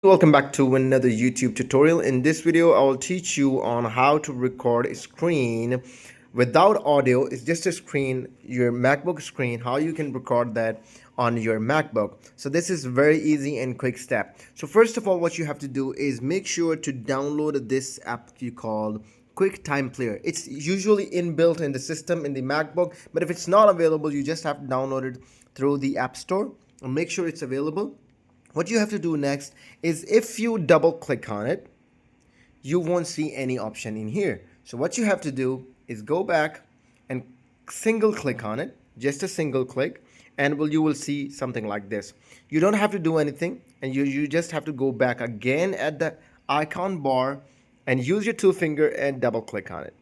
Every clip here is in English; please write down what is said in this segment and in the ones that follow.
Welcome back to another YouTube tutorial. In this video, I will teach you on how to record a screen without audio. It's just a screen, your MacBook screen, how you can record that on your MacBook. So this is very easy and quick step. So first of all, what you have to do is make sure to download this app you call QuickTime Player. It's usually inbuilt in the system in the MacBook, but if it's not available, you just have to download it through the App Store and make sure it's available. What you have to do next is if you double click on it, you won't see any option in here. So what you have to do is go back and single click on it, just a single click, and you will see something like this. You don't have to do anything, and you just have to go back again at the icon bar and use your two finger and double click on it.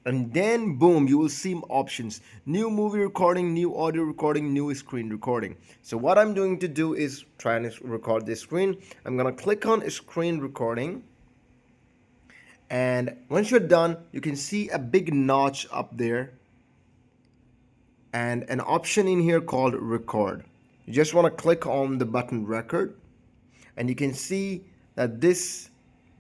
And then boom, you will see options: new movie recording, new audio recording, new screen recording. So what I'm going to do is try and record this screen. I'm gonna click on screen recording, and once you're done, you can see a big notch up there and an option in here called record. You just want to click on the button record, and you can see that this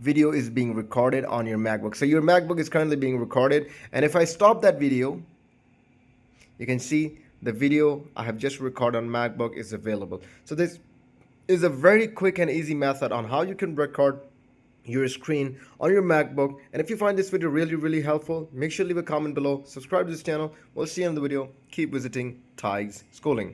video is being recorded on your MacBook. So your MacBook is currently being recorded, and if I stop that video, you can see the video I have just recorded on MacBook is available. So this is a very quick and easy method on how you can record your screen on your MacBook. And if you find this video really helpful, make sure to leave a comment below, subscribe to this channel. We'll see you in the video. Keep visiting Tig's Schooling.